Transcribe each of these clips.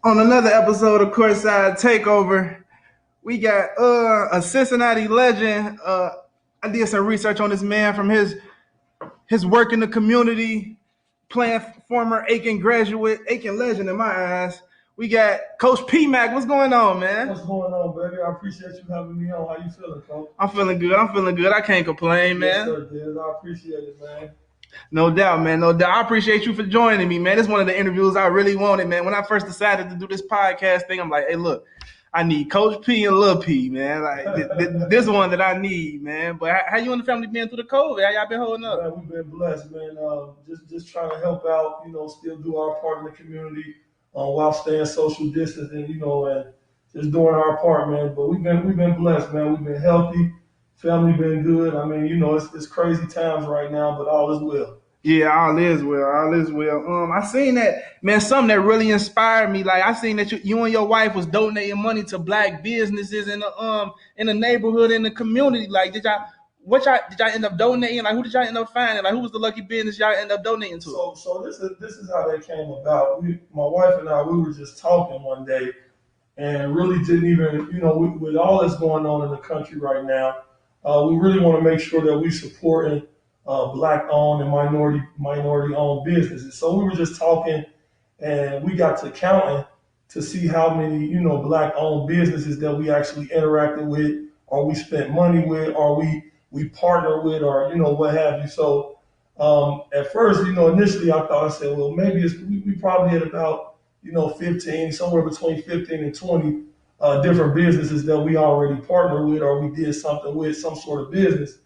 On another episode of Courtside Takeover, we got a Cincinnati legend. I did some research on this man from his work in the community, playing former Aiken graduate, Aiken legend in my eyes. We got Coach P Mac. What's going on, man? What's going on, baby? I appreciate you having me on. How you feeling, Coach? I'm feeling good. I can't complain, man. Yes, sir, Diz. I appreciate it, man. No doubt, man. No doubt. I appreciate you for joining me, man. It's one of the interviews I really wanted, man. When I first decided to do this podcast thing, I'm like, hey, look, I need Coach P and Lil P, man. Like this one that I need, man. But how you and the family been through the COVID? How y'all been holding up? Man, we've been blessed, man. Just trying to help out, still do our part in the community while staying social distancing, and just doing our part, man. But we've been blessed, man. We've been healthy. Family been good. I mean, it's crazy times right now, but all is well. Yeah, all is well. All is well. I seen that, man. Something that really inspired me. Like I seen that you and your wife was donating money to black businesses in the neighborhood, in the community. Like, did y'all end up donating? Like, who did y'all end up finding? Like, who was the lucky business y'all end up donating to? So this is how that came about. My wife and I, we were just talking one day, and really didn't even, with all that's going on in the country right now, we really want to make sure that we supporting black-owned and minority-owned businesses. So we were just talking, and we got to counting to see how many, black-owned businesses that we actually interacted with, or we spent money with, or we partner with, or what have you. So at first, initially I said, well, maybe we probably had about 15, somewhere between 15 and 20 different businesses that we already partnered with, or we did something with, some sort of business.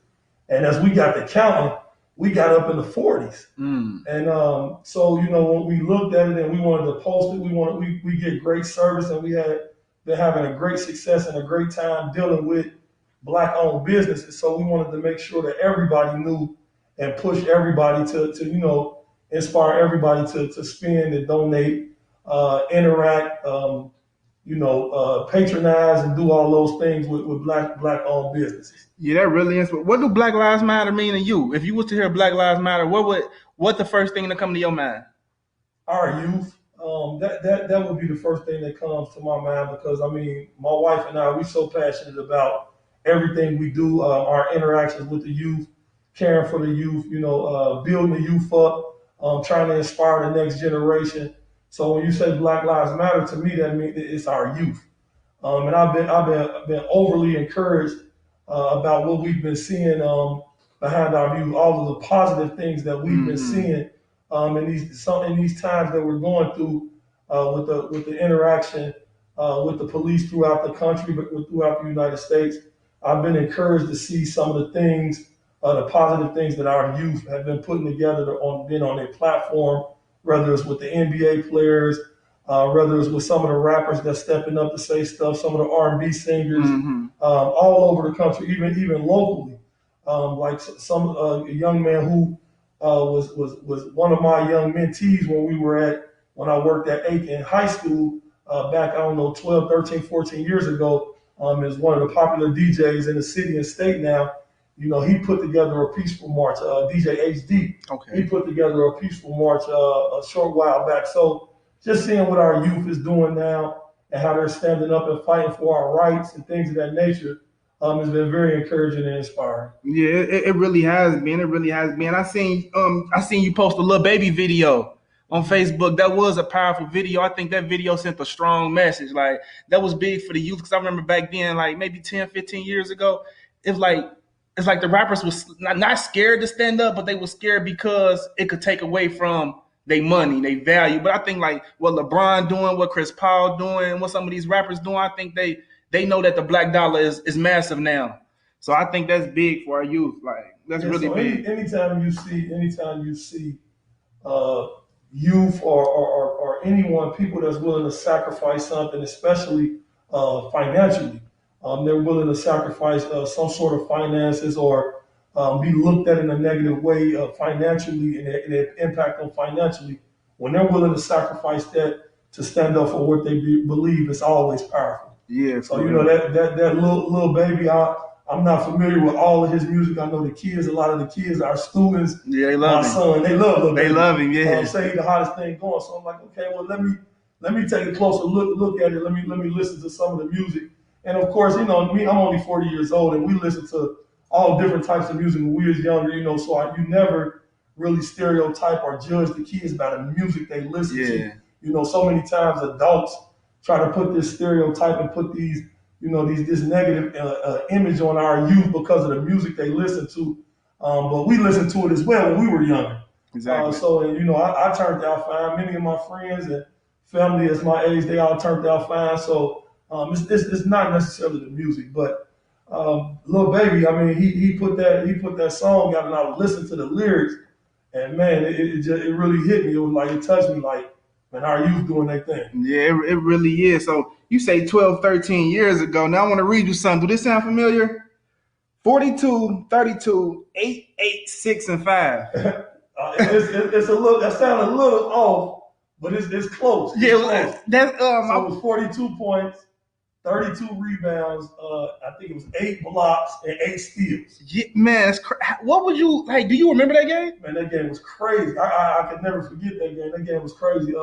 And as we got to counting, we got up in the 40s. And so, when we looked at it and we wanted to post it, we get great service, and we had been having a great success and a great time dealing with black-owned businesses. So we wanted to make sure that everybody knew and push everybody to inspire everybody to spend and donate, interact, patronize and do all those things with black-owned businesses. Yeah, that really is. What do Black Lives Matter mean to you? If you was to hear Black Lives Matter, what the first thing to come to your mind? Our youth. That would be the first thing that comes to my mind, because I mean, my wife and I, we're so passionate about everything we do, our interactions with the youth, caring for the youth, building the youth up, trying to inspire the next generation. So when you say Black Lives Matter, to me, that means it's our youth. And I've been overly encouraged about what we've been seeing behind our youth, all of the positive things that we've been seeing in these times that we're going through with the interaction with the police throughout the country, but throughout the United States. I've been encouraged to see some of the things, the positive things that our youth have been putting together on their platform, whether it's with the NBA players, whether it's with some of the rappers that's stepping up to say stuff, some of the R&B singers, all over the country, even locally. Like some a young man who was one of my young mentees when I worked at Aiken High School back, 12, 13, 14 years ago, is one of the popular DJs in the city and state now. He put together a peaceful march, DJ HD. Okay. He put together a peaceful march a short while back. So just seeing what our youth is doing now and how they're standing up and fighting for our rights and things of that nature has been very encouraging and inspiring. Yeah, it really has been. It really has been. I seen you post a little baby video on Facebook. That was a powerful video. I think that video sent a strong message. Like, that was big for the youth, because I remember back then, like maybe 10, 15 years ago, it's like the rappers was not scared to stand up, but they were scared because it could take away from their money, their value. But I think like what LeBron doing, what Chris Paul doing, what some of these rappers doing, I think they know that the black dollar is massive now. So I think that's big for our youth. Like, that's really big. Anytime you see youth or anyone, people that's willing to sacrifice something, especially financially. They're willing to sacrifice some sort of finances, or be looked at in a negative way financially, and their impact on financially. When they're willing to sacrifice that to stand up for what they believe, it's always powerful. Yeah. So that little baby, I'm not familiar with all of his music. I know the kids, a lot of the kids, our students, yeah, they love my son, they love him. They love him, yeah. Say he's the hottest thing going. So I'm like, okay, well, let me let me take a closer look at it. Let me listen to some of the music. And of course, me, I'm only 40 years old, and we listen to all different types of music when we was younger. So you never really stereotype or judge the kids by the music they listen to. So many times adults try to put this stereotype and put this negative image on our youth because of the music they listen to. But we listened to it as well when we were younger. Exactly. I turned out fine. Many of my friends and family as my age, they all turned out fine. So it's not necessarily the music, but Lil Baby, I mean, he put that song out, and I would listen to the lyrics, and man, it really hit me. It was like it touched me, like, man, our youth doing their thing. Yeah, it really is. So you say 12, 13 years ago. Now I want to read you something. Do this sound familiar? 42, 32, 8, 8, 6, and 5. It's a little. That sounded a little off, but it's close. Close. That's So it was 42 points, 32 rebounds. I think it was 8 blocks and 8 steals. Yeah, man, what would you like? Do you remember that game? Man, that game was crazy. I could never forget that game. That game was crazy.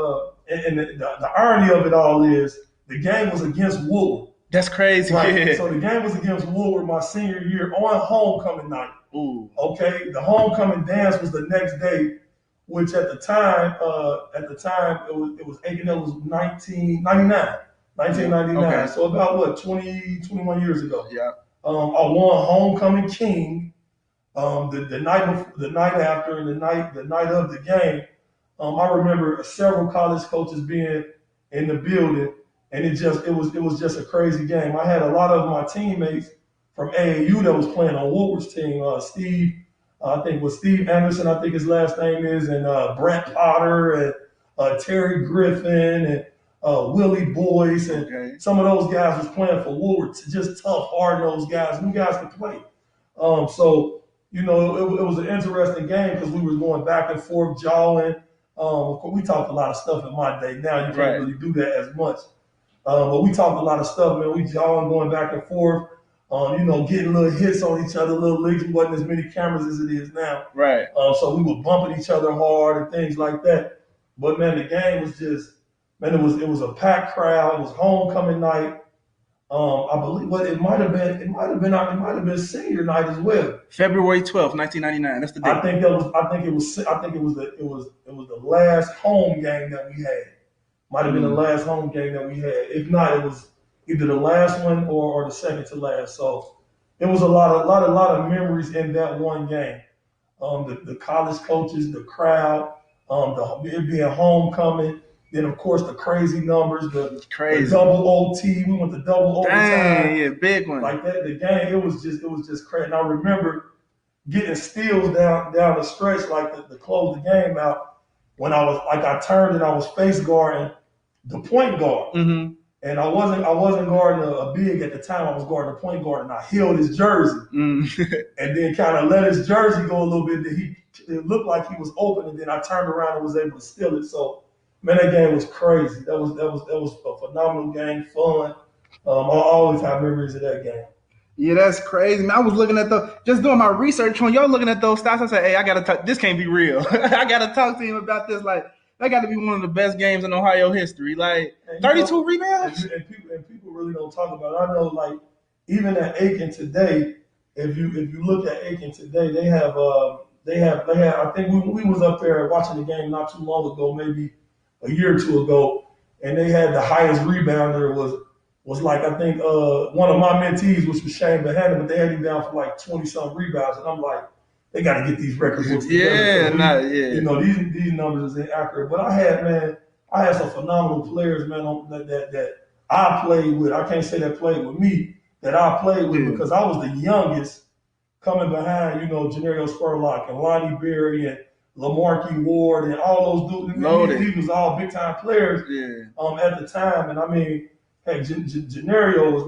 And the irony of it all is the game was against Woodward. That's crazy. Right. Yeah. So the game was against Woodward my senior year on homecoming night. Ooh. Okay. The homecoming dance was the next day, which at the time it was 1999. 1999. Okay. So about what, 21 years ago. Yeah. I won homecoming king. The night after, and the night of the game. I remember several college coaches being in the building, and it was just a crazy game. I had a lot of my teammates from AAU that was playing on Woodward's team. Steve, I think was Steve Anderson, I think his last name is, and Brett Potter and Terry Griffin and Willie Boyce, and some of those guys was playing for Woodward. Just tough, hard-nosed guys. New guys could play. So it was an interesting game because we were going back and forth, jawing. Of course, we talked a lot of stuff in my day. Now you can't really do that as much. But we talked a lot of stuff, man. We jawing, going back and forth, getting little hits on each other, little licks. Wasn't as many cameras as it is now. Right. So we were bumping each other hard and things like that. But man, the game was just, man, it was a packed crowd. It was homecoming night. I believe it might have been senior night as well. February 12th, 1999. That's the date. I think it was the last home game that we had. Might have been the last home game that we had. If not, it was either the last one or the second to last. So it was a lot of memories in that one game. The college coaches, the crowd, it being homecoming. Then of course the crazy numbers, the double OT. We went to double overtime. Dang, yeah, big one. Like that, the game. It was just crazy. And I remember getting steals down the stretch, like to close the game out. When I turned and I was face guarding the point guard, and I wasn't guarding a big at the time. I was guarding a point guard, and I held his jersey, and then kind of let his jersey go a little bit. It looked like he was open, and then I turned around and was able to steal it. So. Man, that game was crazy. That was a phenomenal game, fun. I always have memories of that game. Yeah, that's crazy. Man, I was looking at just doing my research on y'all looking at those stats. I said, hey, I gotta talk. This can't be real. I gotta talk to him about this. Like, that got to be one of the best games in Ohio history. Like, 32 rebounds. And people really don't talk about it. I know, like, even at Aiken today, if you look at Aiken today, they have. I think we was up there watching the game not too long ago, maybe a year or two ago, and they had the highest rebounder was like, I think one of my mentees, which was Shane Behannon, but they had him down for like 20-something rebounds, and I'm like, they got to get these record books together. These numbers is inaccurate. But I had some phenomenal players, man, that I played with. I can't say that played with me, that I played with because I was the youngest coming behind, Janario Spurlock and Lonnie Berry and Lamarcus Ward and all those dudes. These was all big time players at the time. And I mean, hey, Janario was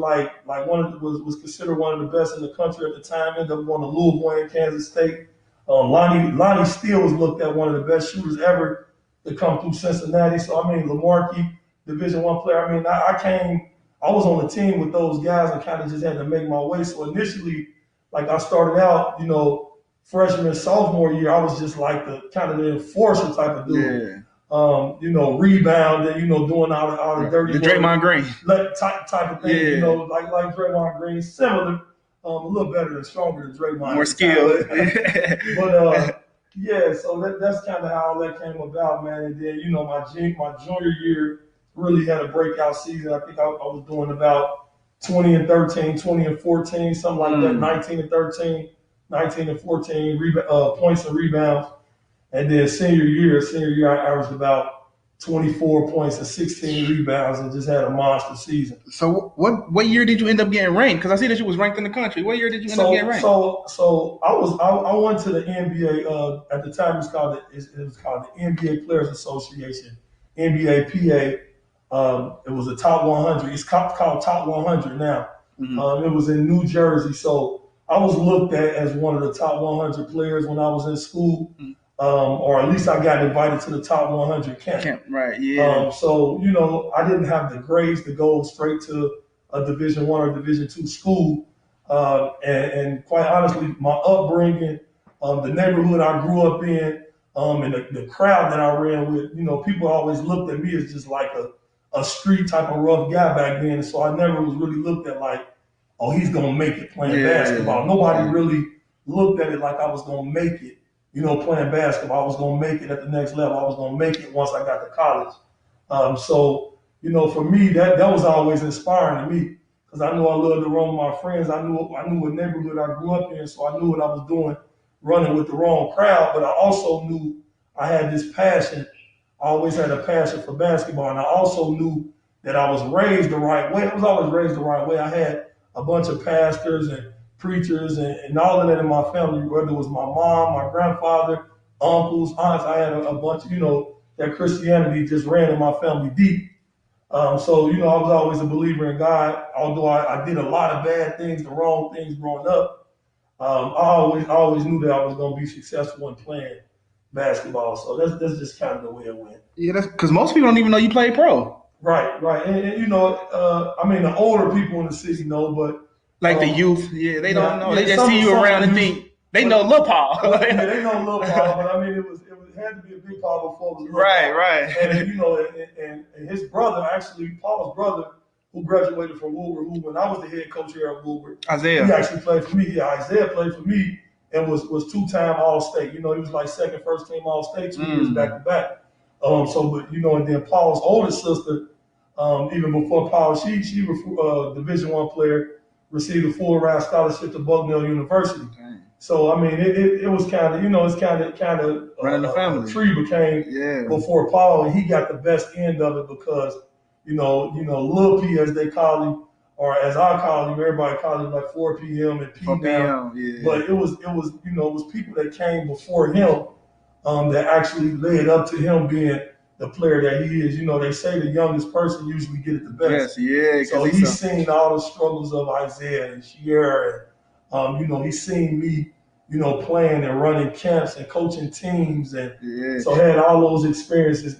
was considered one of the best in the country at the time. Ended up going to Louisville and Kansas State. Lonnie still was looked at one of the best shooters ever to come through Cincinnati. So I mean, Lamarcus, Division I player. I mean, I was on the team with those guys and kind of just had to make my way. So initially, like I started out, freshman, sophomore year, I was just like the kind of the enforcer type of dude. rebounding, doing all the dirty The work, Draymond Green. type of thing, Yeah. like Draymond Green, similar, a little better and stronger than Draymond More at the time. skilled. But yeah, so that's kind of how that came about, man. And then my junior year really had a breakout season. I think I was doing about 20 and 13, 20 and 14, something like that. 19 and 13, 19 and 14 points and rebounds. And then senior year, I averaged about 24 points and 16 rebounds and just had a monster season. So what year did you end up getting ranked? Because I see that you was ranked in the country. What year did you end up getting ranked? So I went to the NBA at the time. It was called the NBA Players Association, NBA PA. It was a top 100. It's called top 100 now. It was in New Jersey, so I was looked at as one of the top 100 players when I was in school. Or at least I got invited to the top 100 camp. Right, yeah. So I didn't have the grades to go straight to a Division I or Division II school, and quite honestly, my upbringing, the neighborhood I grew up in, and the crowd that I ran with, people always looked at me as just like a street type of rough guy back then. So I never was really looked at like, oh, he's gonna make it playing basketball. Nobody really looked at it like I was gonna make it. Playing basketball, I was going to make it at the next level. I was going to make it once I got to college. So, for me, that was always inspiring to me because I knew I loved to run with my friends. I knew what neighborhood I grew up in, so I knew what I was doing running with the wrong crowd. But I also knew I had this passion. I always had a passion for basketball, and I also knew that I was raised the right way. I was always raised the right way. I had a bunch of pastors and preachers and all of that in my family, whether it was my mom, my grandfather, uncles, aunts. I had a bunch of, that Christianity just ran in my family deep. So, I was always a believer in God, although I did a lot of bad things, the wrong things growing up. I always knew that I was going to be successful in playing basketball. So that's just kind of the way it went. Yeah, that's because most people don't even know you played pro. Right. And the older people in the city know, but like the youth, they don't know. Yeah, they just see you around and think they know Lil Paul. Yeah, they know Lil Paul, but it had to be a big Paul before it was Lil Paul. Right. And his brother, actually Paul's brother, who graduated from Woolworth, who when I was the head coach here at Woolworth, Isaiah, he actually played for me. Yeah, Isaiah played for me and was 2-time All-State. He was like second, first team All-State 2 years back to back. And then Paul's older sister, even before Paul, she was a Division I player. Received a full ride scholarship to Bucknell University. Okay. So it was kind of it's kind of running the family. A tree became before Paul, and he got the best end of it because Lil P as they call him, or as I call him, everybody calls him like 4 p.m. and P now. But it was people that came before him that actually led up to him being the player that he is. They say the youngest person usually get it the best. Yes, So he's seen all the struggles of Isaiah and Shiera, and he's seen me, playing and running camps and coaching teams, and so had all those experiences,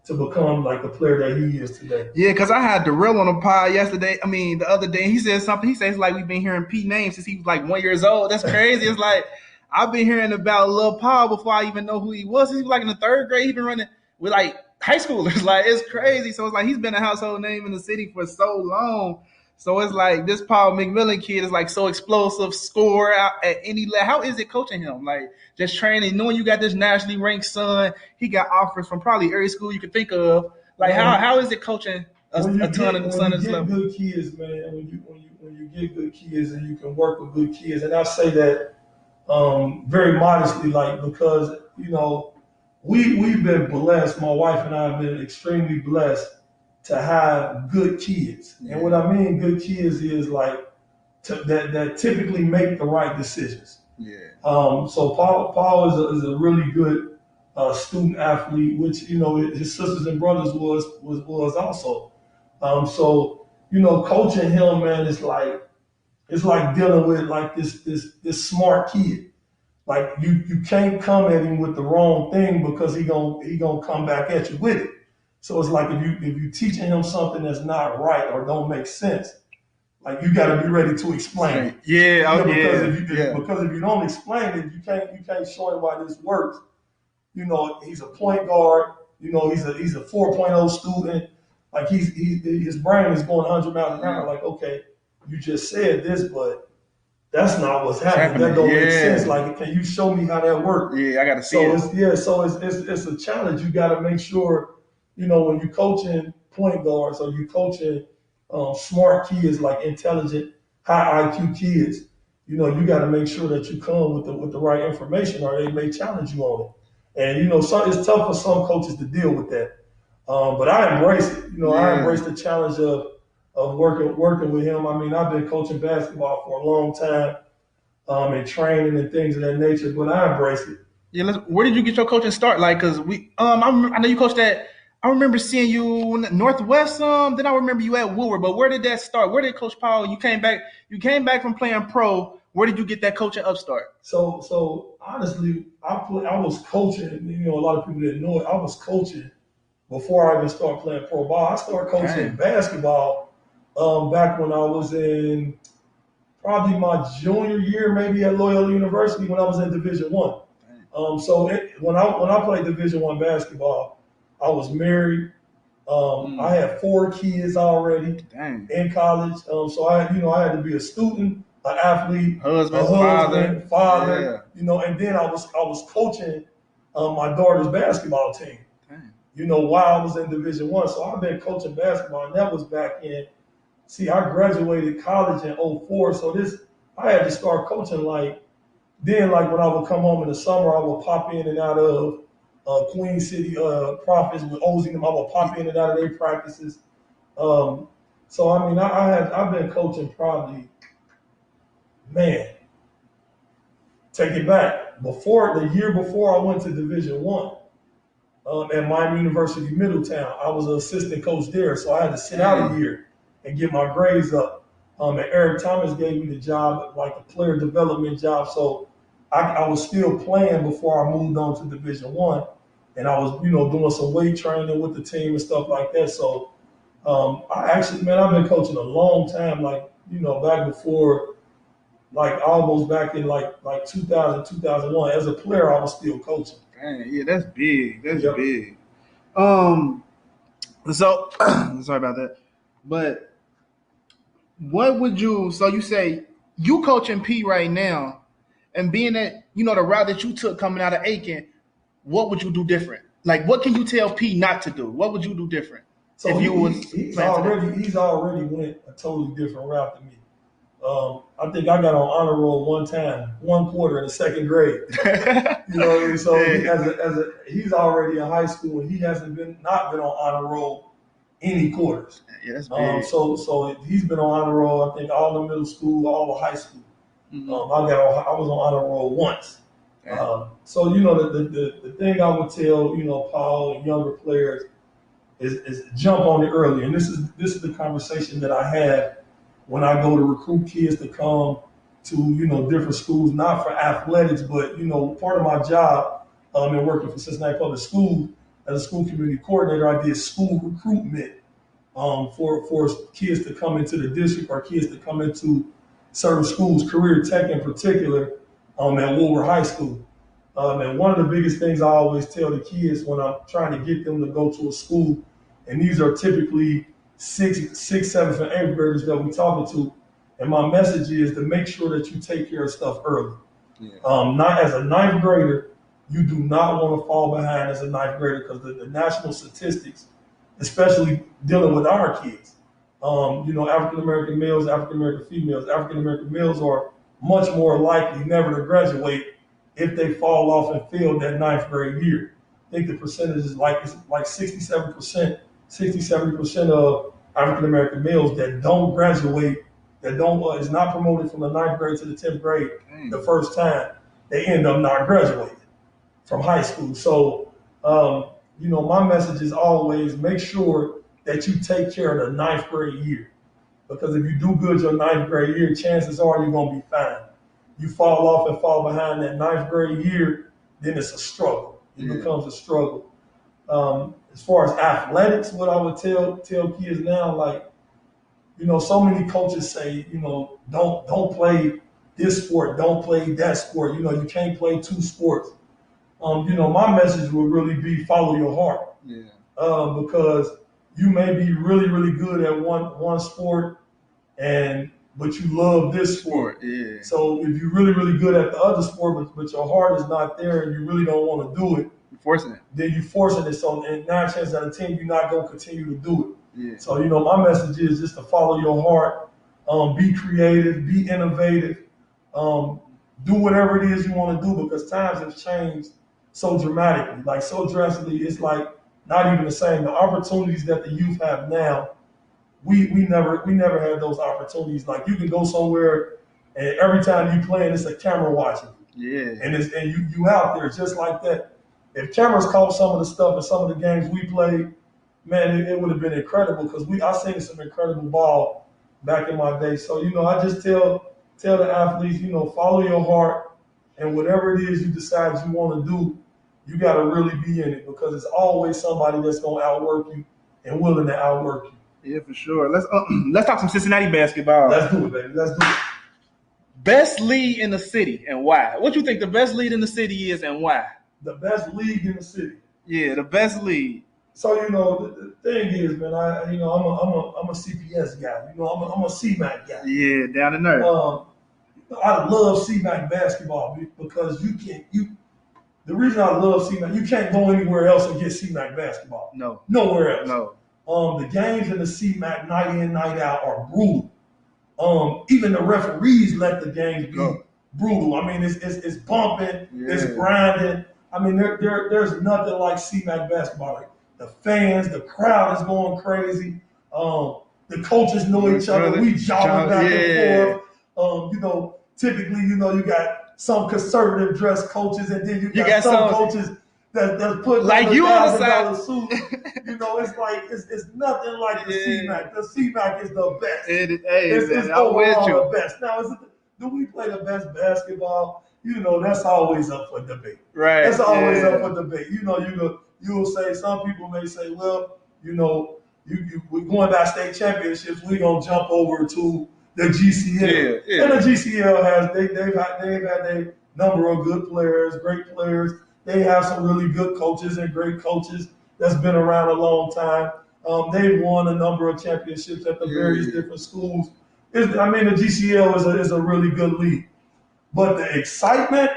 to become like the player that he is today. Yeah, because I had Darrell on the pod the other day. He said something. He says like we've been hearing Pete names since he was like 1 year old. That's crazy. It's like I've been hearing about Lil Paul before I even know who he was. He was like in the third grade. He's been running with like high schoolers. Like it's crazy. So it's like he's been a household name in the city for so long. So it's like this Paul McMillan kid is like so explosive, score out at any level. How is it coaching him? Like just training, knowing you got this nationally ranked son. He got offers from probably every school you could think of. Like how is it coaching a ton of the son of this level? Good kids, man. When you get good kids and you can work with good kids, and I say that very modestly, like because we've been blessed. My wife and I have been extremely blessed to have good kids. And what I mean good kids is like that typically make the right decisions. Yeah. So Paul is a really good student athlete, which his sisters and brothers was also. So coaching him, man, it's like dealing with like this smart kid. Like you can't come at him with the wrong thing because he gonna come back at you with it. So it's like if you teaching him something that's not right or don't make sense, like you got to be ready to explain it. Yeah, because if you don't explain it, you can't show him why this works. He's a point guard. He's a 4.0 student. Like his brain is going 100 miles an hour. Like, okay, you just said this, but that's not what's happening. That don't make sense. Like, can you show me how that works? Yeah, I got to see it. So it's a challenge. You got to make sure, when you're coaching point guards or you coaching smart kids, like intelligent, high IQ kids, you got to make sure that you come with the right information, or they may challenge you on it. And it's tough for some coaches to deal with that. But I embrace it. I embrace the challenge of working with him. I mean, I've been coaching basketball for a long time, and training and things of that nature. But I embrace it. Yeah, where did you get your coaching start? Like, cause I know you coached at. I remember seeing you in Northwest. Then I remember you at Woodward. But where did that start? Where did Coach Paul? You came back. You came back from playing pro. Where did you get that coaching upstart? So honestly, I was coaching. A lot of people didn't know it. I was coaching before I even started playing pro ball. I started coaching basketball back when I was in probably my junior year, maybe at Loyola University when I was in Division One. When I played Division One basketball, I was married. I had 4 kids already in college. So I had to be a student, an athlete, husband, father. And then I was coaching my daughter's basketball team. While I was in Division One. So I've been coaching basketball, and that was back in. See, I graduated college in 04, so I had to start coaching like when I would come home in the summer, I would pop in and out of Queen City Profits with Ozzy and them. I would pop in and out of their practices. So I mean, I've been coaching probably, take it back. The year before I went to Division One at Miami University Middletown, I was an assistant coach there, so I had to sit out a year and get my grades up. And Eric Thomas gave me the job, like a player development job. So I was still playing before I moved on to Division One, and I was, doing some weight training with the team and stuff like that. So I've been coaching a long time, back before, almost back in like 2000, 2001. As a player, I was still coaching. Dang, yeah, that's big. That's big. So sorry about that, but. What would you? So you say you coaching P right now, and being that the route that you took coming out of Aiken, what would you do different? Like, what can you tell P not to do? What would you do different? So if he's already went a totally different route than me. I think I got on honor roll one time, one quarter in the second grade. So he's already in high school, and he hasn't not been on honor roll any quarters. Yeah, that's big. So he's been on honor roll, I think, all the middle school, all the high school. Mm-hmm. I was on honor roll once. So the thing I would tell Paul and younger players is jump on it early. And this is the conversation that I have when I go to recruit kids to come to different schools, not for athletics, but part of my job in working for Cincinnati Public Schools as a school community coordinator, I did school recruitment for kids to come into the district or kids to come into certain schools, career tech in particular, at Woodward High School. And one of the biggest things I always tell the kids when I'm trying to get them to go to a school, and these are typically 6th, 7th, and 8th graders that we're talking to, and my message is to make sure that you take care of stuff early. Yeah. Not as a 9th grader, you do not want to fall behind as a 9th grader because the national statistics, especially dealing with our kids, African American males, African American females, African American males are much more likely never to graduate if they fall off and fail that 9th grade year. I think the percentage is like 67%, 60-70% of African American males that don't graduate, that is not promoted from the 9th grade to the 10th grade the first time, they end up not graduating from high school. So, my message is always make sure that you take care of the 9th grade year. Because if you do good your 9th grade year, chances are you're going to be fine. You fall off and fall behind that 9th grade year, then it's a struggle. It becomes a struggle. As far as athletics, what I would tell kids now, so many coaches say, don't play this sport, don't play that sport. You can't play 2 sports. my message would really be follow your heart. Yeah. Because you may be really, really good at one sport, but you love this sport. Yeah. So if you're really, really good at the other sport, but your heart is not there and you really don't want to do it, You're forcing it. then you're forcing it. So and 9 chances out of 10, you're not gonna continue to do it. Yeah. So my message is just to follow your heart, be creative, be innovative, do whatever it is you want to do because times have changed so dramatically, like so drastically. It's like not even the same. The opportunities that the youth have now, we never had those opportunities. Like you can go somewhere and every time you playing, it's a camera watching you. Yeah. And you out there just like that. If cameras caught some of the stuff in some of the games we played, man, it would have been incredible because I seen some incredible ball back in my day. So I just tell the athletes, follow your heart, and whatever it is you decide you want to do, you got to really be in it because it's always somebody that's gonna outwork you and willing to outwork you. Yeah, for sure. Let's talk some Cincinnati basketball. Let's do it, baby. Let's do it. Best league in the city and why? What you think the best league in the city is and why? The best league in the city. Yeah, the best league. So the thing is, man, I'm a CPS guy. I'm a CMAC guy. Yeah, down in there. I love CMAC basketball because the reason I love CMAC, you can't go anywhere else and get CMAC basketball. No. Nowhere else. No. The games in the CMAC night in, night out are brutal. Even the referees let the games be brutal. I mean, it's bumping, it's grinding. I mean, there's nothing like CMAC basketball. Like the fans, the crowd is going crazy. The coaches know each other. We jogging back and forth. Typically, you got some conservative dress coaches, and then you got some coaches that put like you on the side suit. It's like it's nothing like the CMAC. The CMAC is the best. It's overall the best. Now, do we play the best basketball? That's always up for debate. Right. That's always up for debate. You'll say, some people may say, well, we're going by state championships. We're gonna jump over to the GCL. Yeah. And the GCL they've had their number of good players, great players. They have some really good coaches and great coaches that's been around a long time. They've won a number of championships at the various different schools. The GCL is a really good league. But the excitement,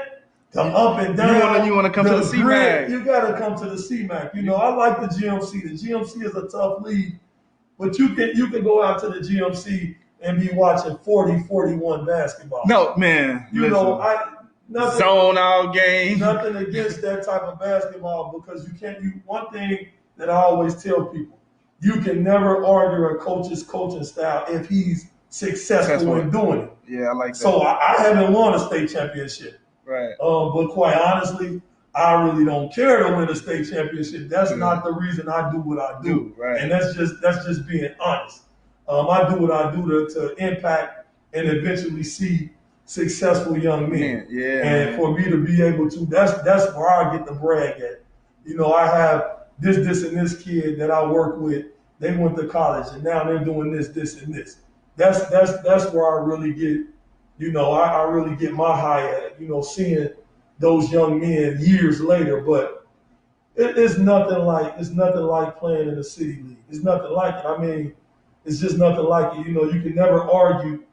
the up and down, you want to come to the CMAC. You got to come to the CMAC. I like the GMC. The GMC is a tough league, but you can go out to the GMC and be watching 40-41 basketball. No, man. Nothing, zone all game. Nothing against that type of basketball because one thing that I always tell people, you can never argue a coach's coaching style if he's successful in doing it. Yeah, I like that. So I haven't won a state championship. Right. But quite honestly, I really don't care to win a state championship. That's not the reason I do what I do. Right. And that's just being honest. I do what I do to impact and eventually see successful young men. Yeah. And for me to be able to, that's where I get the brag at. I have this, and this kid that I work with. They went to college and now they're doing this, and this. That's where I really get, I really get my high at, seeing those young men years later. But it's nothing like playing in the city league. It's nothing like it. I mean, it's just nothing like it. You can never argue.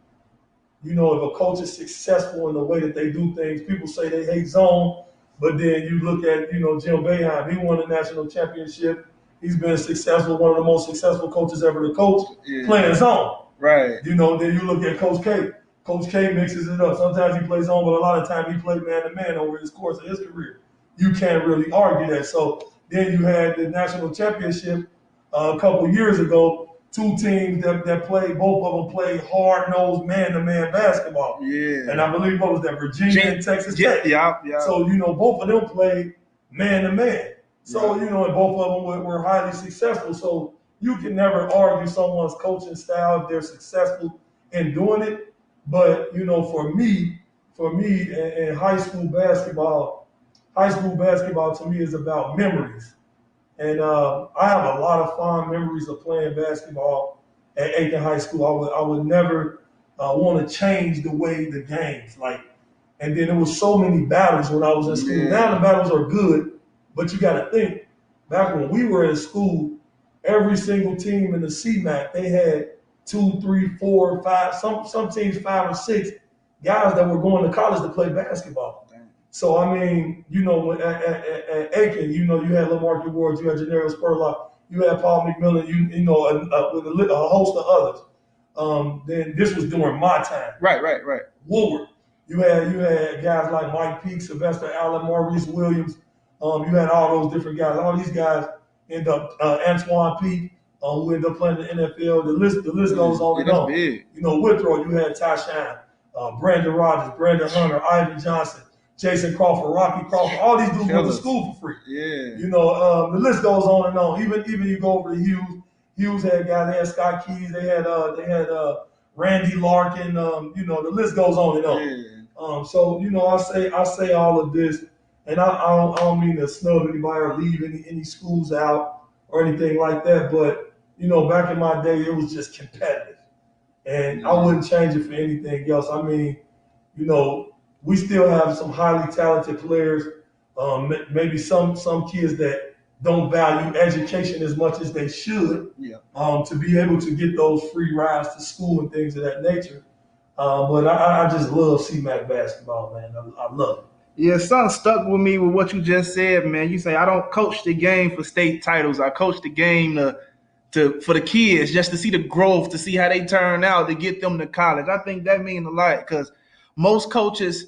If a coach is successful in the way that they do things, people say they hate zone, but then you look at, Jim Boeheim, he won a national championship. He's been successful, one of the most successful coaches ever to coach, playing zone. Right. Then you look at Coach K. Coach K mixes it up. Sometimes he plays zone, but a lot of times he played man-to-man over his course of his career. You can't really argue that. So then you had the national championship a couple years ago. Two teams that played, both of them played hard-nosed man-to-man basketball. Yeah. And I believe what was that, Virginia and Texas Tech. Yeah. So, both of them played man-to-man. So, and both of them were highly successful. So you can never argue someone's coaching style if they're successful in doing it. But, for me, in high school basketball to me is about memories. And I have a lot of fond memories of playing basketball at Aiken High School. I would never want to change the way the games. Like, And then there was so many battles when I was in school. Yeah. Now the battles are good, but you got to think, back when we were in school, every single team in the CMAC, they had 2, 3, 4, 5, some teams 5 or 6 guys that were going to college to play basketball. So I mean, at Aiken, you had Lamarcus Ward, you had Janarius Spurlock, you had Paul McMillan, with a host of others. Then this was during my time. Right. Woodward. You had guys like Mike Peake, Sylvester Allen, Maurice Williams. You had all those different guys. All these guys end up Antoine Peake, who ended up playing in the NFL. The list goes on and on. Big. Withrow, you had Ty Shine, Brandon Rogers, Brandon Hunter, Ivan Johnson, Jason Crawford, Rocky Crawford. All these dudes went to school for free. Yeah. The list goes on and on. Even you go over to Hughes. Hughes had guys. They had Scott Keys. They had Randy Larkin. The list goes on and on. Yeah. So I say all of this, and I don't mean to snub anybody or leave any schools out or anything like that. But back in my day, it was just competitive, and I wouldn't change it for anything else. I mean, we still have some highly talented players. Maybe some kids that don't value education as much as they should. Yeah. To be able to get those free rides to school and things of that nature. But I just love CMAC basketball, man. I love it. Yeah, something stuck with me with what you just said, man. You say I don't coach the game for state titles. I coach the game for the kids, just to see the growth, to see how they turn out, to get them to college. I think that means a lot because most coaches,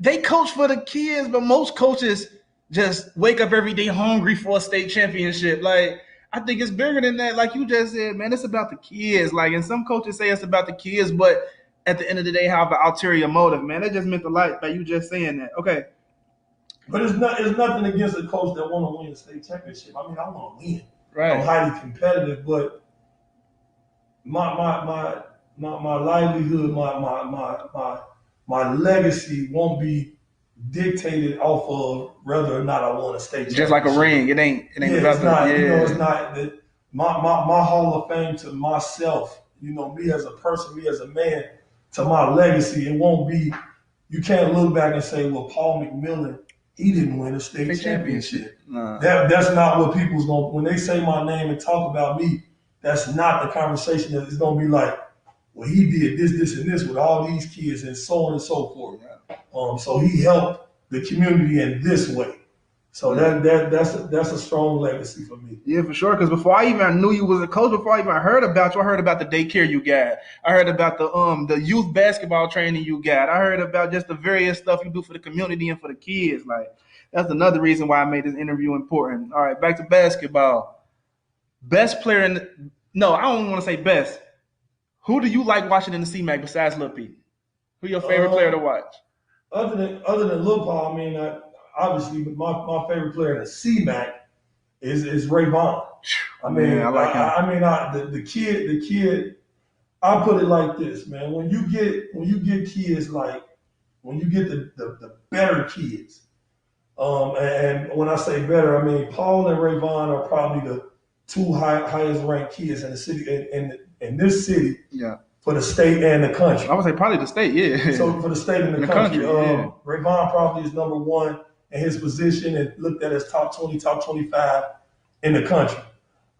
they coach for the kids, but most coaches just wake up every day hungry for a state championship. Like, I think it's bigger than that. Like you just said, man, it's about the kids. Like, and some coaches say it's about the kids, but at the end of the day, have an ulterior motive, man. That just meant a lot by you just saying that. Okay. But it's nothing against a coach that want to win a state championship. I mean, I want to win. Right. I'm highly competitive, but my livelihood, my legacy won't be dictated off of whether or not I won a state championship. Just like a ring. It ain't about it's not. It's not that my Hall of Fame to myself, me as a person, me as a man, to my legacy. It won't be, you can't look back and say, well, Paul McMillan, he didn't win a state championship. No. That's not what people's going to, when they say my name and talk about me, that's not the conversation that it's going to be like, well, he did this, and this with all these kids and so on and so forth. So he helped the community in this way. So that's a strong legacy for me. Yeah, for sure. Because before I even knew you was a coach, before I even heard about you, I heard about the daycare you got. I heard about the youth basketball training you got. I heard about just the various stuff you do for the community and for the kids. Like, that's another reason why I made this interview important. All right, back to basketball. Best player no, I don't want to say best. Who do you like watching in the CMAC besides Lil P? Who your favorite player to watch? Other than Lil Paul, I mean, obviously, my favorite player in the CMAC is Ray Vaughn. I mean, man, I like him. The kid. I put it like this, man. When you get kids like, when you get the better kids, and when I say better, I mean Paul and Ray Vaughn are probably the two highest ranked kids in the city in this city. Yeah. For the state and the country. I would say probably the state, yeah. So for the state and the country, Ray Vaughn probably is number one in his position and looked at as top 20, top 25 in the country.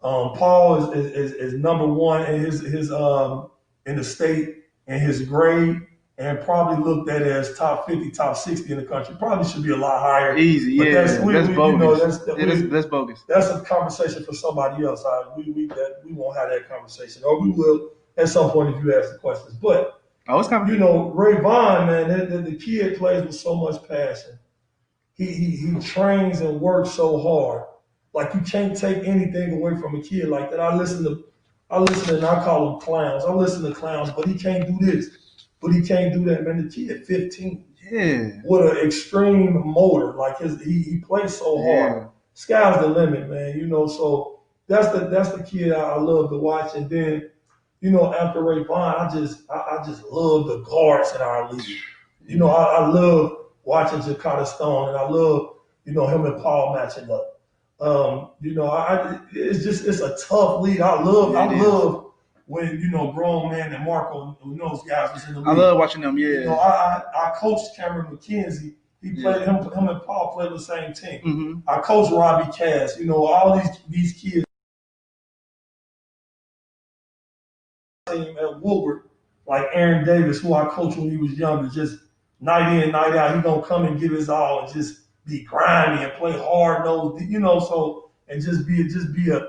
Paul is number one in his in the state and his grade, and probably looked at as top 50, top 60 in the country. Probably should be a lot higher. Easy, but yeah. That's bogus. That's bogus. That's a conversation for somebody else. We won't have that conversation, or we will at some point if you ask the questions. But it's coming. Ray Vaughn, man, the kid plays with so much passion. He trains and works so hard. Like, you can't take anything away from a kid like that. I listen to and I call them clowns. I listen to clowns, but he can't do this. But he can't do that, man. The kid 15. Yeah. With an extreme motor. Like, he plays so hard. Sky's the limit, man. So that's the kid I love to watch. And then, after Ray Vaughn, I just love the guards in our league. I love watching Jakota Stone, and I love, him and Paul matching up. It's a tough league. I love when grown man and Marco and those guys was in the I league. love watching them. Yeah, I coached Cameron McKenzie. He played him and Paul played the same team. Mm-hmm. I coached Robbie Cass. All these kids at Woodward, like Aaron Davis, who I coached when he was younger, just night in, night out, he gonna come and give his all and just be grimy and play hard nose, so and just be a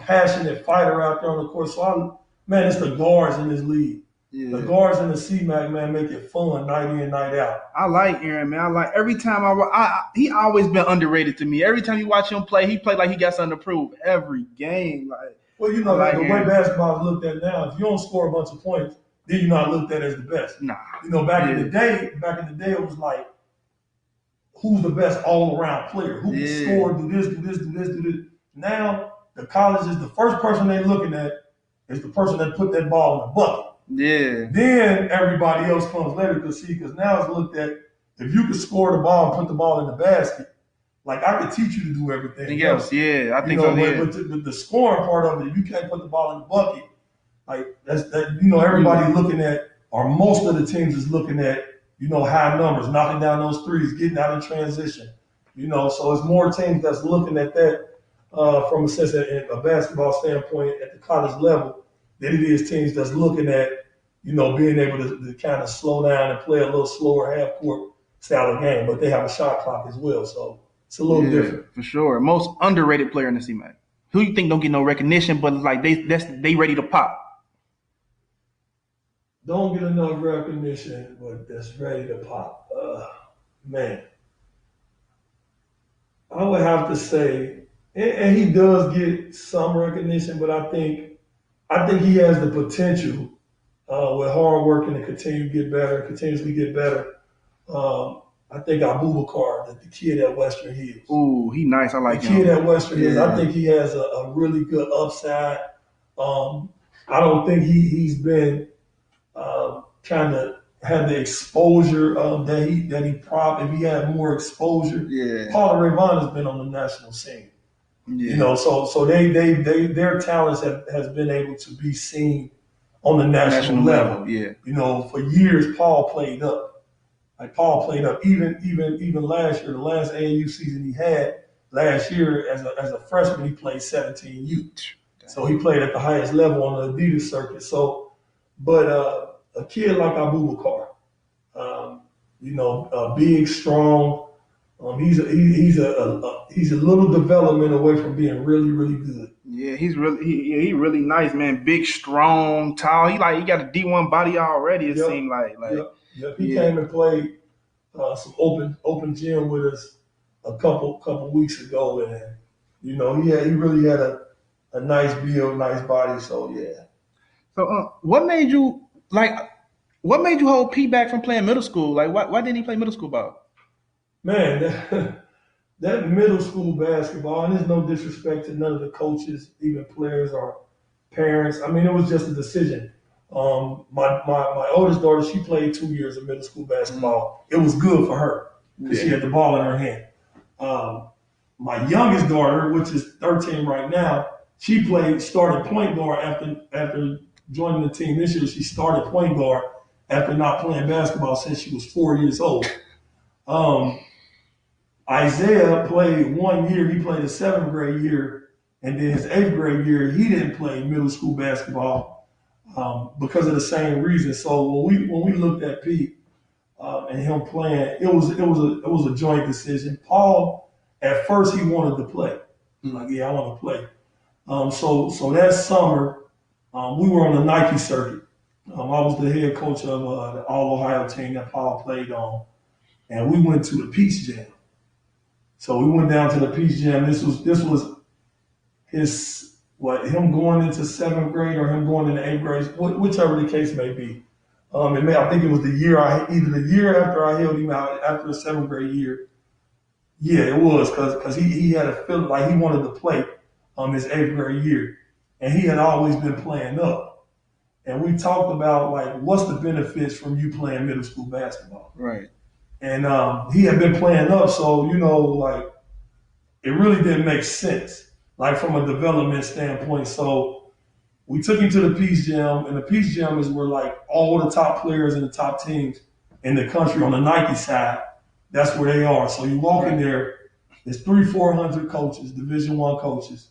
passionate fighter out there on the court. So man, it's the guards in this league. Yeah. The guards in the CMAC, man, make it fun night in, night out. I like Aaron, man. I like every time he always been underrated to me. Every time you watch him play, he play like he got something to prove every game. Like, well, the way basketball is looked at now, if you don't score a bunch of points, then you're not looked at as the best. Nah. Back in the day, it was like, who's the best all-around player? Who can score, do this. Now, the college is the first person they're looking at is the person that put that ball in the bucket. Yeah. Then everybody else comes later because now it's looked at, if you can score the ball and put the ball in the basket, like I could teach you to do everything else. Yeah, I think so. But the scoring part of it, if you can't put the ball in the bucket, like everybody looking at, or most of the teams is looking at, high numbers, knocking down those threes, getting out in transition. So it's more teams that's looking at that from a basketball standpoint at the college level than it is teams that's looking at, being able to kind of slow down and play a little slower half court style of game, but they have a shot clock as well. So it's a little different. For sure. Most underrated player in the CMAC. Who you think don't get no recognition, but like they ready to pop? Don't get enough recognition, but that's ready to pop. Man, I would have to say, and he does get some recognition, but I think he has the potential with hard work and to continuously get better. I think Abubakar, the kid at Western Hills. Ooh, he nice. I like him. The kid at Western Hills. I think he has a really good upside. I don't think he's been kind of had the exposure that he probably, if he had more exposure. Yeah. Paul Rayvon has been on the national scene. Yeah. So their talents has been able to be seen on the national level. Yeah. For years Paul played up. Even last year, the last AAU season he had last year as a freshman, he played 17 youth. So he played at the highest level on the Adidas circuit. So, but a kid like Abubakar, big, strong. He's a little development away from being really, really good. Yeah, he really nice, man. Big, strong, tall. He got a D1 body already. It seemed like. Yep. He came and played some open gym with us a couple weeks ago, and he really had a nice build, nice body. So yeah. So what made you hold P back from playing middle school? Like why didn't he play middle school ball? Man, that middle school basketball, and there's no disrespect to none of the coaches, even players or parents. I mean, it was just a decision. My oldest daughter, she played 2 years of middle school basketball. It was good for her because she had the ball in her hand. My youngest daughter, which is 13 right now, she started point guard after joining the team this year. She started point guard after not playing basketball since she was 4 years old. Isaiah played 1 year. He played his 7th grade year, and then his 8th grade year, he didn't play middle school basketball because of the same reason. So when we looked at Pete and him playing, it was a joint decision. Paul, at first, he wanted to play. Like, I want to play. So that summer, we were on the Nike circuit. I was the head coach of the All Ohio team that Paul played on, and we went to the Peach Jam. So we went down to the Peach Jam. This was him going into 7th grade or him going into 8th grade, whichever the case may be. I think it was either the year after I held him out after the 7th grade year. Yeah, it was because he had a feeling like he wanted to play his 8th grade year, and he had always been playing up. And we talked about like what's the benefits from you playing middle school basketball, right? And he had been playing up, so like it really didn't make sense, like from a development standpoint. So We took him to the Peace Gym, and the Peace Gym is where like all the top players and the top teams in the country on the Nike side, that's where they are. So you walk in there, there's 400 coaches, Division I coaches.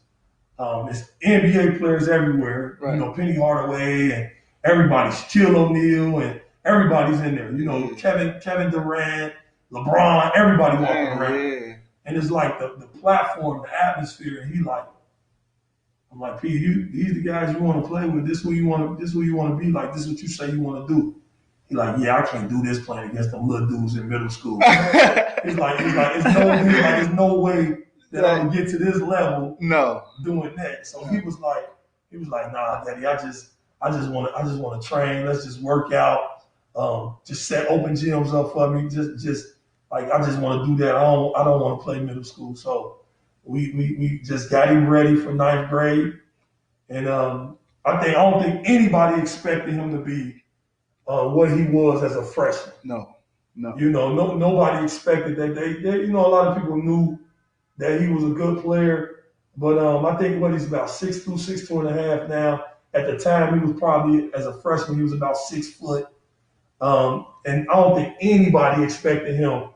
It's NBA players everywhere. Right. You know, Penny Hardaway and everybody's Shaquille O'Neal and everybody's in there. You know, Kevin Durant, LeBron, everybody walking around. Yeah. And it's like the platform, the atmosphere, and I'm like, P, these the guys you want to play with. This who you want to be like. This is what you say you want to do. He's like, yeah, I can't do this playing against them little dudes in middle school. It's it's no way that I can get to this level. No, doing that. So he was like, nah, Daddy, I just want to train. Let's just work out. Just set open gyms up for me. Just like I just want to do that. I don't want to play middle school. So we just got him ready for ninth grade, and I don't think anybody expected him to be what he was as a freshman. No. You know, nobody expected that. They a lot of people knew that he was a good player, but I think he's about 6'2", 6'2" and a half now. At the time, he was probably, as a freshman, he was about 6 foot. And I don't think anybody expected him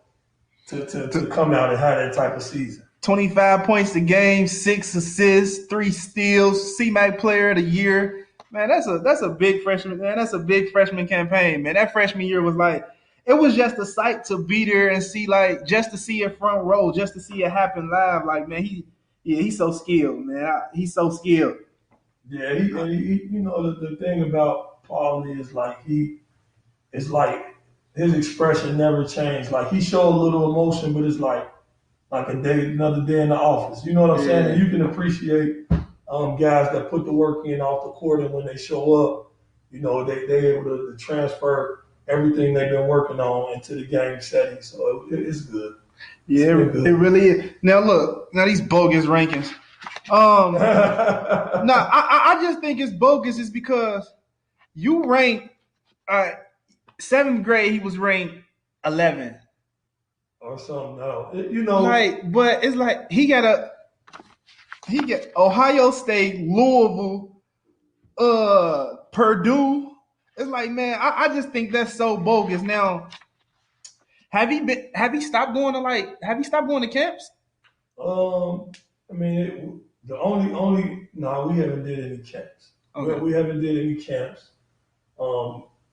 to come out and have that type of season. 25 points a game, 6 assists, 3 steals, CMAC Player of the Year. Man, that's a big freshman. Man, that's a big freshman campaign. Man, that freshman year was like, it was just a sight to be there and see, like, just to see it front row, just to see it happen live. Like, man, he's so skilled, man. He's so skilled. Yeah, he you know, the thing about Paul is like it's like his expression never changed. Like he showed a little emotion, but it's like another day in the office. You know what I'm saying? And you can appreciate guys that put the work in off the court, and when they show up, you know, they able to transfer everything they've been working on into the game setting. So it's good. Yeah, it really is. Now look, these bogus rankings. I just think it's bogus is because you ranked 7th grade, he was ranked 11. Or something. No. You know, like, but it's like he got Ohio State, Louisville, Purdue. It's like, man, I just think that's so bogus. Now, have he stopped going to camps? I mean, the only no, we haven't did any camps. Okay. We haven't did any camps.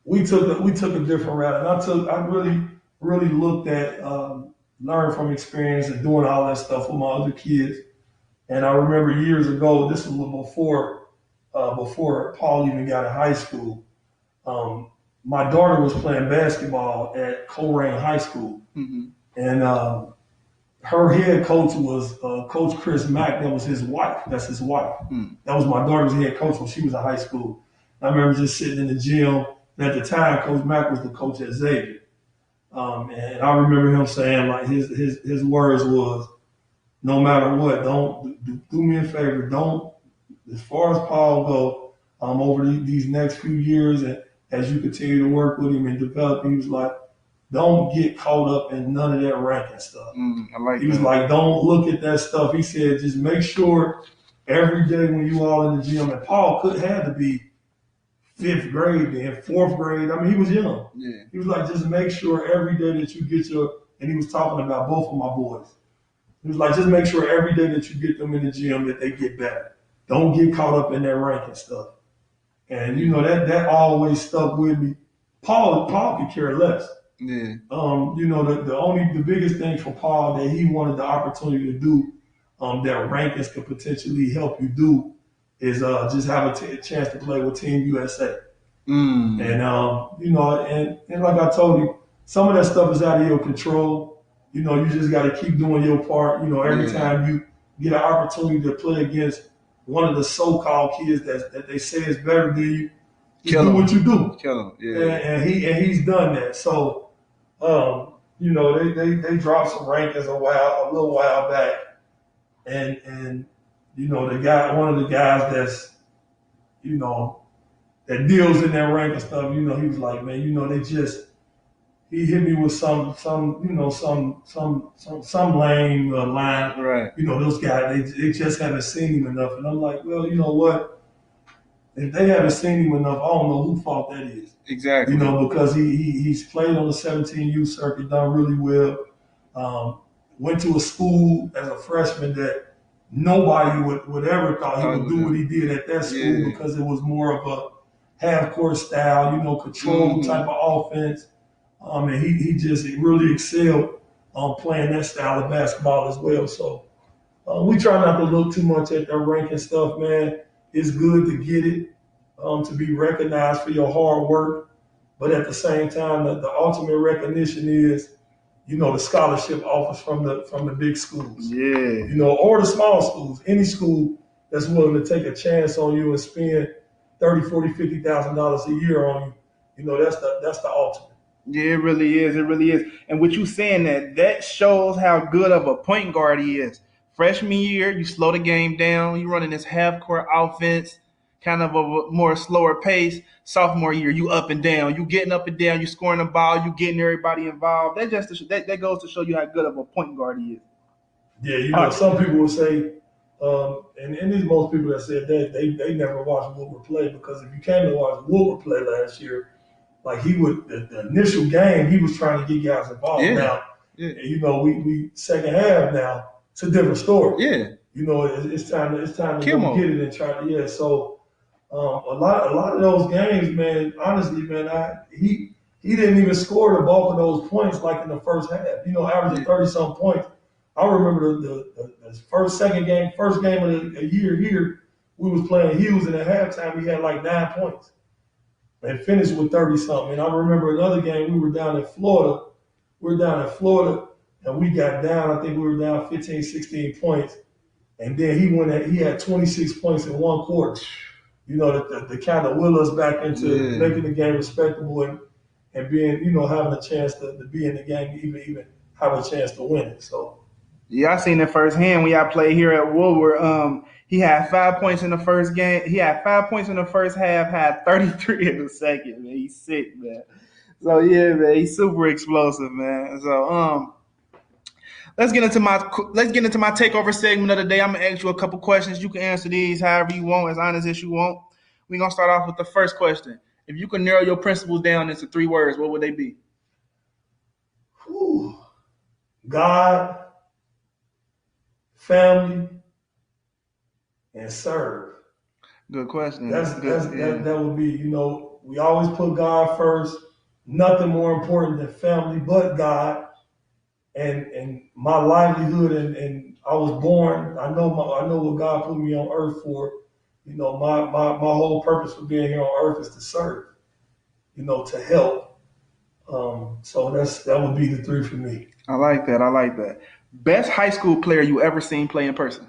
We took a different route, and I really looked at learn from experience and doing all that stuff with my other kids. And I remember years ago, this was before Paul even got in high school. My daughter was playing basketball at Colerain High School, and her head coach was Coach Chris Mack. That was his wife. That's his wife. That was my daughter's head coach when she was in high school. I remember just sitting in the gym. And at the time, Coach Mack was the coach at Xavier. And I remember him saying, like, his words was, no matter what, don't do me a favor. Don't, as far as Paul go, over these next few years, and as you continue to work with him and develop, he was like, don't get caught up in none of that ranking stuff. He was like, don't look at that stuff. He said, just make sure every day when you all in the gym, and Paul had to be 5th grade, then 4th grade. I mean, he was young. Yeah. He was like, just make sure every day that you get and he was talking about both of my boys. He was like, just make sure every day that you get them in the gym that they get better. Don't get caught up in that ranking stuff. And, you know, that always stuck with me. Paul could care less. Yeah. You know, the biggest thing for Paul that he wanted the opportunity to do that rankings could potentially help you do is just have a chance to play with Team USA. And, you know, and like I told you, some of that stuff is out of your control. You know, you just got to keep doing your part. You know, every time you get an opportunity to play against one of the so-called kids that they say is better than you, do what you do. Kill him. Yeah. And he's done that. So, you know, they dropped some rankings a little while back, and you know, one of the guys that's, you know, that deals in that ranking stuff, you know, he was like, man, you know, he hit me with some lame line. Right. You know, those guys, they just haven't seen him enough. And I'm like, well, you know what? if they haven't seen him enough, I don't know who fault that is. Exactly. Because he's played on the 17 U circuit, done really well. Um, Went to a school as a freshman that nobody would ever thought he would do what he did at that school Yeah. because it was more of a half court style, control type of offense. And he just really excelled on playing that style of basketball as well. So we try not to look too much at their ranking stuff, man. It's good to get it, to be recognized for your hard work, but at the same time, the ultimate recognition is, the scholarship offers from the big schools, Yeah. or the small schools. Any school that's willing to take a chance on you and spend 30, 40, $50,000 a year on you, that's the ultimate. Yeah, it really is. It really is. And with you saying that shows how good of a point guard he is. Freshman year, you slow the game down. You running this half court offense, kind of a more slower pace. Sophomore year, you up and down. You getting up and down. You scoring the ball. You getting everybody involved. That goes to show you how good of a point guard he is. Yeah, some people will say, and there's most people that said that they never watched Wilbur play, because if you came to watch Wilbur play last year, like he would, the initial game, he was trying to get guys involved. Yeah. Now, Yeah. We second half now, it's a different story. Yeah. It's time to Come go on. get it and try to, yeah. So a lot of those games, man, honestly, man, he didn't even score the bulk of those points like in the first half. Averaging 30 some points. I remember the first game of the year here, we was playing Hughes, and at halftime he had like 9 points and finished with 30 something. And I remember another game, we were down in Florida. And we got down, I think we were down 15, 16 points. And then he had 26 points in one quarter. To kind of will us back into making the game respectable and being, having a chance to be in the game, even have a chance to win it. So Yeah, I seen it firsthand when y'all played here at Woodward. He had 5 points in the first game. He had 5 points in the first half, had 33 in the second. Man, he's sick, man. So yeah, man, he's super explosive, man. So let's get into my takeover segment of the day. I'm gonna ask you a couple questions. You can answer these however you want, as honest as you want. We're gonna start off with the first question. If you could narrow your principles down into 3 words, what would they be? whew, God, family, and serve. Good question. That would be, we always put God first. Nothing more important than family but God and my livelihood, and I was born. I know what God put me on earth for. My whole purpose for being here on earth is to serve. To help. So that would be the 3 for me. I like that. Best high school player you ever seen play in person?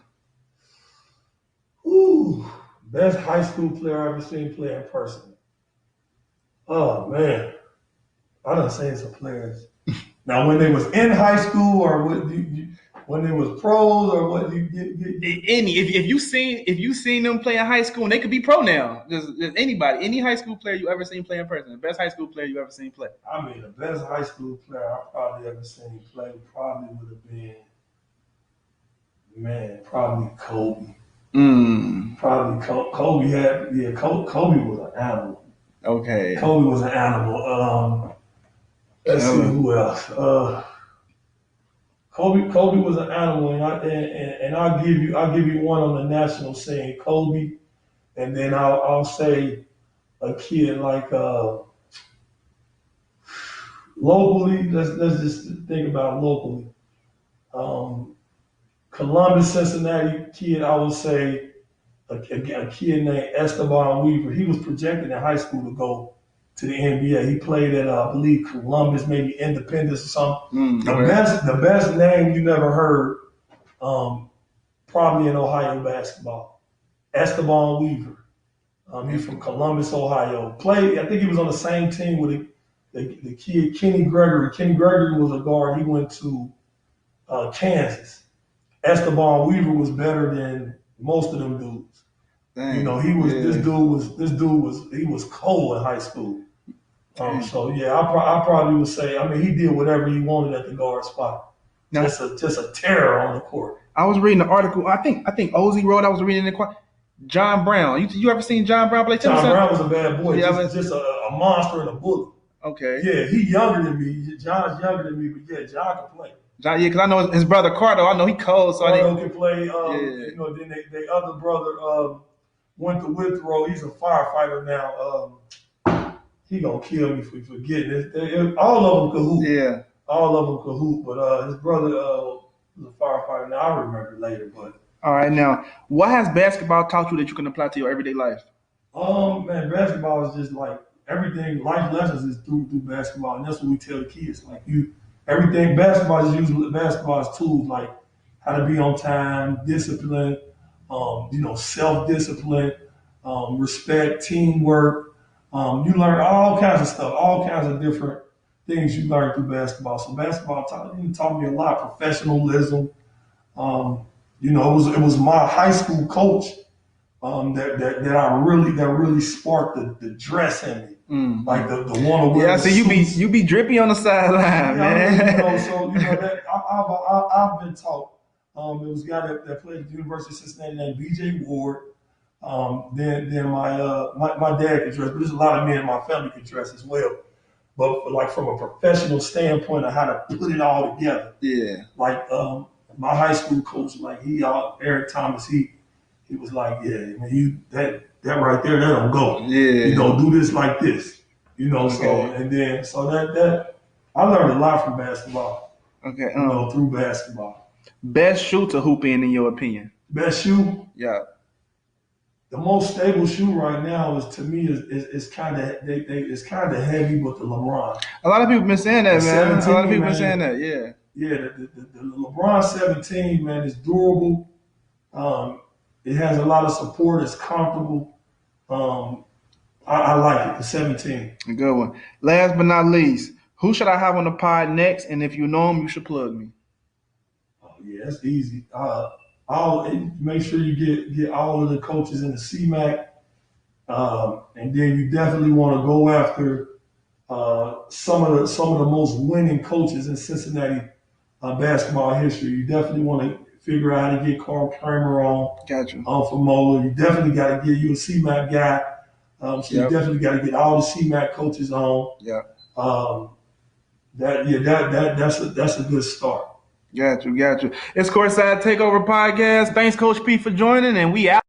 Ooh, best high school player I ever seen play in person. Oh man, I done seen some players. Now, when they was in high school, or when they was pros, or what? If you seen them play in high school, and they could be pro now. Just anybody, any high school player you ever seen play in person. The best high school player you ever seen play. I mean, the best high school player I probably ever seen play probably would have been, man, probably Kobe. Probably Kobe Kobe was an animal. Okay. Kobe was an animal. Let's see who else. Kobe was an animal, and I'll give you one on the national scene. Kobe, and then I'll say a kid like locally. Let's just think about locally. Columbus, Cincinnati kid. I would say a kid named Esteban Weaver. He was projected in high school to go to the NBA. He played at, I believe, Columbus, maybe Independence or something. The best name you never heard, probably in Ohio basketball. Esteban Weaver. He's from Columbus, Ohio. Played, I think he was on the same team with the kid Kenny Gregory. Kenny Gregory was a guard. He went to Kansas. Esteban Weaver was better than most of them dudes. Dang, this dude was cold in high school. So yeah, I probably would say, I mean, he did whatever he wanted at the guard spot. Just a terror on the court. I was reading an article. I think Ozzy wrote. I was reading it. John Brown. You ever seen John Brown play tennis? John Brown was a bad boy, Yeah, just a monster and a bully. okay. Yeah, he younger than me. John's younger than me, but yeah, John can play. John, yeah, because I know his brother Cardo. I know he cold, so Cardo can play. yeah. You know, then they other brother went to Withrow. He's a firefighter now. He gonna kill me for forgetting it. All of them could hoop. Yeah. All of them could hoop, but his brother was a firefighter. Now I remember later, but. All right, now what has basketball taught you that you can apply to your everyday life? Man, basketball is just like everything. Life lessons is through basketball, and that's what we tell the kids. Like everything. Basketball is usually basketball's tools like how to be on time, discipline, self-discipline, respect, teamwork. You learn all kinds of stuff, all kinds of different things you learn through basketball. So basketball taught me a lot, professionalism. It was my high school coach that really sparked the dress in me, like the one to wear. Yeah, so you be drippy on the sideline, man. That I've been taught. There was a guy that played at the University of Cincinnati named B.J. Ward. Then my dad could dress, but there's a lot of men in my family could dress as well. But like from a professional standpoint of how to put it all together. Yeah. Like my high school coach, like Eric Thomas, he was like, yeah, man, that right there, that don't go. Yeah. Do this like this. Okay. So that I learned a lot from basketball. Okay. Through basketball. Best shoe to hoop in your opinion? Best shoe? Yeah. The most stable shoe right now is kind of it's kind of heavy, but the LeBron. A lot of people been saying that, man. A lot of people been saying that, yeah. Yeah, the LeBron 17, man, is durable. It has a lot of support. It's comfortable. I like it. The 17. A good one. Last but not least, who should I have on the pod next? And if you know him, you should plug me. Oh yeah, that's easy. Make sure you get all of the coaches in the CMAC, and then you definitely want to go after some of the most winning coaches in Cincinnati basketball history. You definitely want to figure out how to get Carl Kramer on. Gotcha. For Moeller. You definitely got to get you a CMAC guy. You definitely got to get all the CMAC coaches on. Yeah. That's a good start. Got you. It's Courtside Takeover Podcast. Thanks, Coach P, for joining, and we out.